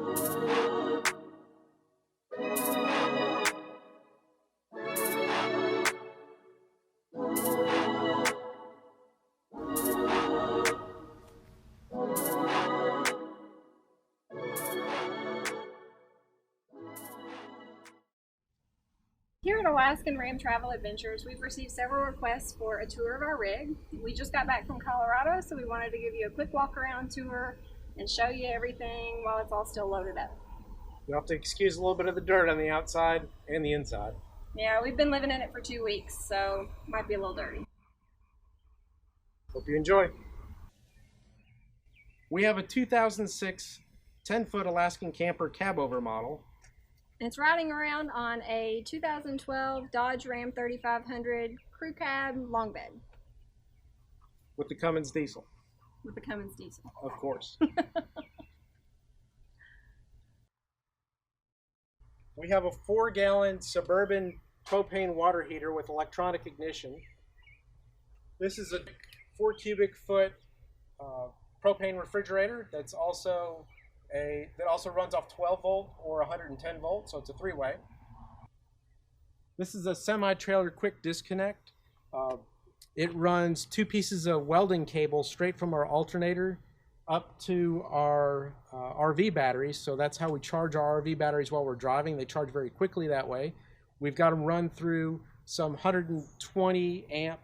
Here at Alaskan Ram Travel Adventures, we've received several requests for a tour of our rig. We just got back from Colorado, so we wanted to give you a quick walk around tour and show you everything while it's all still loaded up. You'll have to excuse a little bit of the dirt on the outside and the inside. Yeah, we've been living in it for 2 weeks, so it might be a little dirty. Hope you enjoy. We have a 2006 10-foot Alaskan Camper cab-over model. It's riding around on a 2012 Dodge Ram 3500 crew cab long bed. With the Cummins diesel. With the Cummins diesel. Of course. We have a 4-gallon Suburban propane water heater with electronic ignition. This is a 4 cubic foot propane refrigerator that also runs off 12 volt or 110 volt, so it's a 3-way. This is a semi-trailer quick disconnect. It runs 2 pieces of welding cable straight from our alternator up to our RV batteries, so that's how we charge our RV batteries while we're driving. They charge very quickly that way. We've got them run through some 120 amp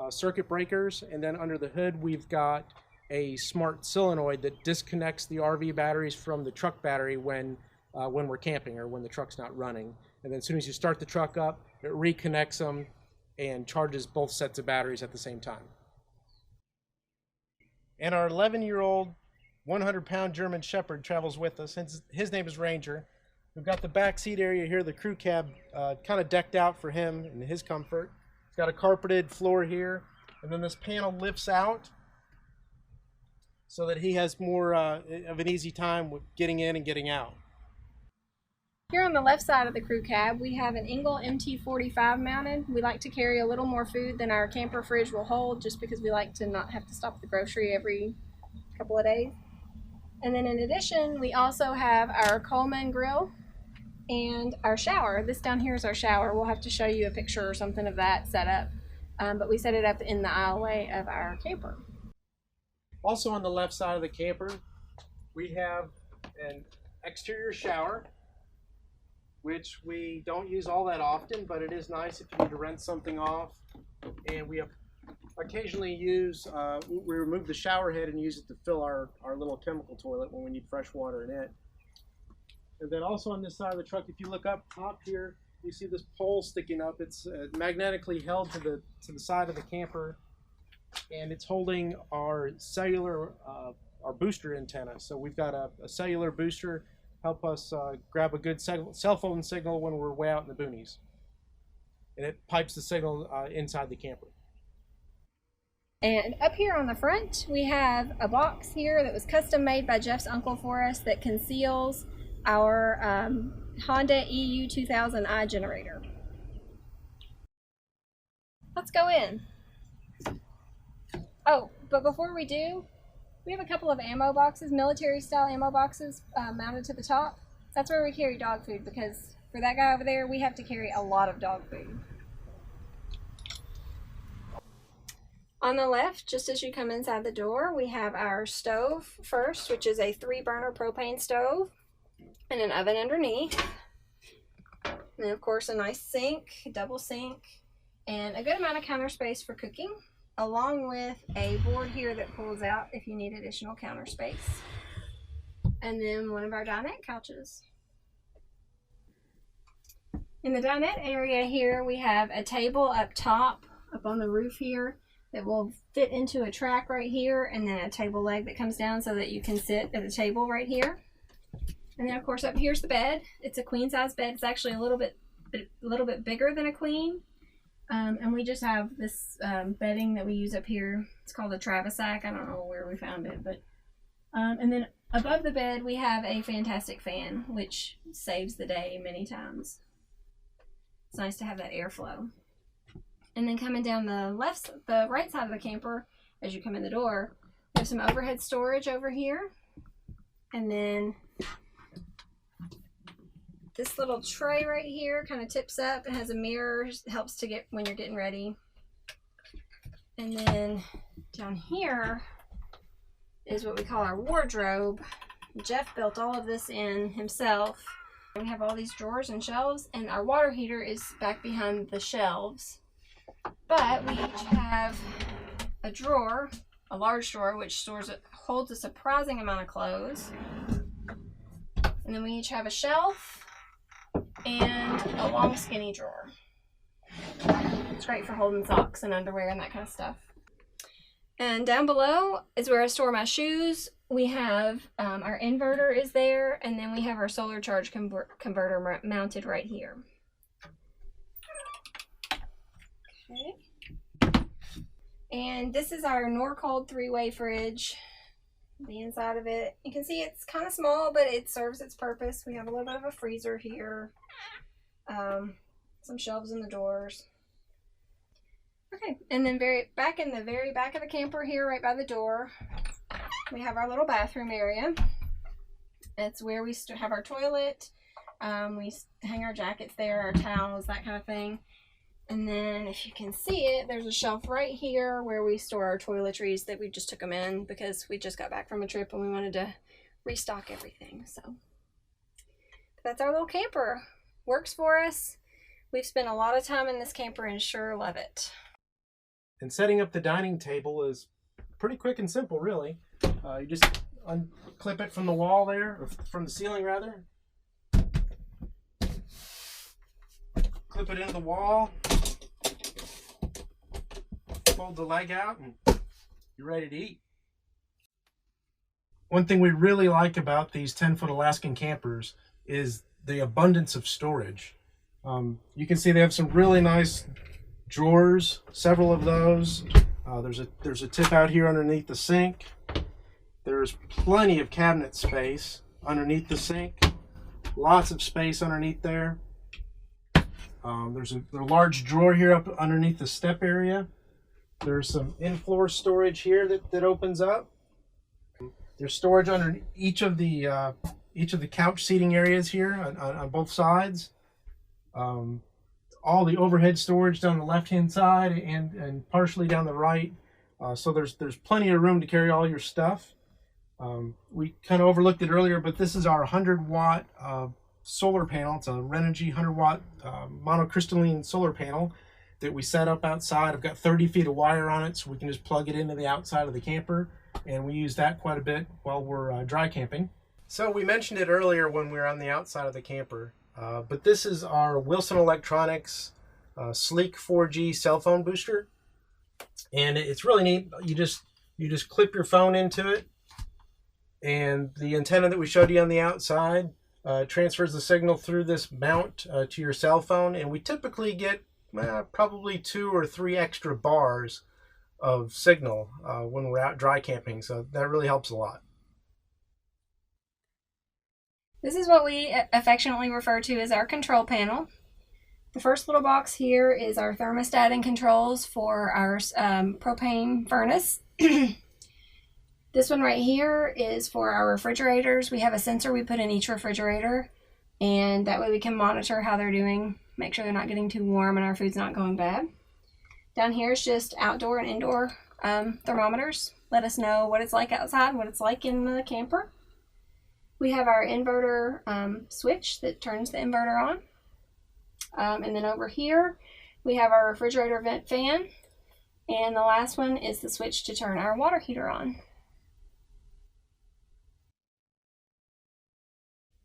circuit breakers, and then under the hood we've got a smart solenoid that disconnects the RV batteries from the truck battery when we're camping or when the truck's not running. And then as soon as you start the truck up, it reconnects them and charges both sets of batteries at the same time. And our 11-year-old 100-pound German Shepherd travels with us. His name is Ranger. We've got the back seat area here, the crew cab, kind of decked out for him and his comfort. It's got a carpeted floor here, and then this panel lifts out so that he has more of an easy time with getting in and getting out. Here on the left side of the crew cab, we have an Engel MT45 mounted. We like to carry a little more food than our camper fridge will hold, just because we like to not have to stop at the grocery every couple of days. And then in addition, we also have our Coleman grill and our shower. This down here is our shower. We'll have to show you a picture or something of that set up, but we set it up in the aisleway of our camper. Also on the left side of the camper, we have an exterior shower, which we don't use all that often, but it is nice if you need to rent something off. And we occasionally we remove the shower head and use it to fill our little chemical toilet when we need fresh water in it. And then also on this side of the truck, if you look up top here, you see this pole sticking up. It's magnetically held to the side of the camper, and it's holding our cellular, our booster antenna. So we've got a cellular booster help us grab a good cell phone signal when we're way out in the boonies. And it pipes the signal inside the camper. And up here on the front, we have a box here that was custom made by Jeff's uncle for us that conceals our Honda EU 2000i generator. Let's go in. Oh, but before we do, we have a couple of ammo boxes, military style ammo boxes mounted to the top. That's where we carry dog food, because for that guy over there, we have to carry a lot of dog food. On the left, just as you come inside the door, we have our stove first, which is a 3-burner propane stove, and an oven underneath. And then of course a nice sink, double sink, and a good amount of counter space for cooking, along with a board here that pulls out if you need additional counter space. And then one of our dinette couches. In the dinette area here, we have a table up top, up on the roof here, that will fit into a track right here, and then a table leg that comes down so that you can sit at the table right here. And then of course up here's the bed. It's a queen size bed. It's actually a little bit bigger than a queen. And we just have this bedding that we use up here. It's called a Travisac. I don't know where we found it, but and then above the bed we have a fantastic fan, which saves the day many times. It's nice to have that airflow. And then coming down the right side of the camper, as you come in the door, we have some overhead storage over here. And then This little tray right here kind of tips up and has a mirror, helps to get when you're getting ready. And then down here is what we call our wardrobe. Jeff built all of this in himself. We have all these drawers and shelves, and our water heater is back behind the shelves. But we each have a drawer, a large drawer, which holds a surprising amount of clothes. And then we each have a shelf and a long skinny drawer. It's great for holding socks and underwear and that kind of stuff. And down below is where I store my shoes. We have our inverter is there, and then we have our solar charge converter mounted right here. Okay. And this is our Norcold 3-way fridge. The inside of it, you can see it's kind of small, but it serves its purpose. We have a little bit of a freezer here, some shelves in the doors. Okay, and then back in the very back of the camper here, right by the door, we have our little bathroom area. It's where we have our toilet. We hang our jackets there, our towels, that kind of thing. And then if you can see it, there's a shelf right here where we store our toiletries that we just took them in because we just got back from a trip and we wanted to restock everything. So that's our little camper. Works for us. We've spent a lot of time in this camper and sure love it. And setting up the dining table is pretty quick and simple, really. You just unclip it from the wall there, or from the ceiling rather. Clip it into the wall. Fold the leg out and you're ready to eat. One thing we really like about these 10-foot Alaskan campers is the abundance of storage. You can see they have some really nice drawers, several of those. There's a tip out here underneath the sink. There's plenty of cabinet space underneath the sink. Lots of space underneath there. There's a large drawer here up underneath the step area. There's some in-floor storage here that opens up. There's storage under each of the couch seating areas here on both sides. All the overhead storage down the left-hand side and partially down the right. So there's plenty of room to carry all your stuff. We kind of overlooked it earlier, but this is our 100-watt solar panel. It's a Renogy 100-watt monocrystalline solar panel that we set up outside. I've got 30 feet of wire on it, so we can just plug it into the outside of the camper, and we use that quite a bit while we're dry camping. So we mentioned it earlier when we were on the outside of the camper, but this is our Wilson Electronics Sleek 4G cell phone booster, and it's really neat. You just clip your phone into it, and the antenna that we showed you on the outside transfers the signal through this mount to your cell phone, and we typically get probably 2 or 3 extra bars of signal when we're out dry camping, so that really helps a lot. This is what we affectionately refer to as our control panel. The first little box here is our thermostat and controls for our propane furnace. This one right here is for our refrigerators. We have a sensor we put in each refrigerator, and that way we can monitor how they're doing, make sure they're not getting too warm and our food's not going bad. Down here is just outdoor and indoor thermometers. Let us know what it's like outside, what it's like in the camper. We have our inverter switch that turns the inverter on. And then over here, we have our refrigerator vent fan. And the last one is the switch to turn our water heater on.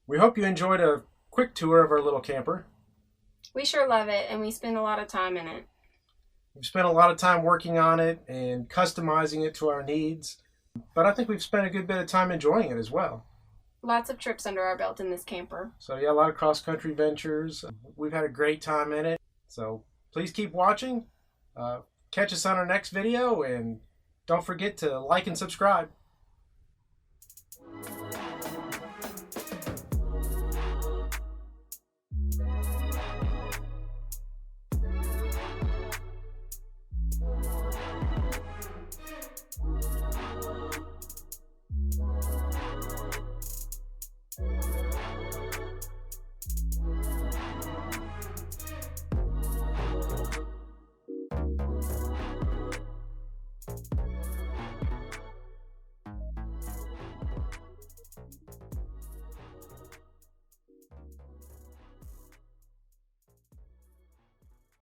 We hope you enjoyed a quick tour of our little camper. We sure love it, and we spend a lot of time in it. We've spent a lot of time working on it and customizing it to our needs, but I think we've spent a good bit of time enjoying it as well. Lots of trips under our belt in this camper. So yeah, a lot of cross-country ventures. We've had a great time in it. So please keep watching. Catch us on our next video, and don't forget to like and subscribe.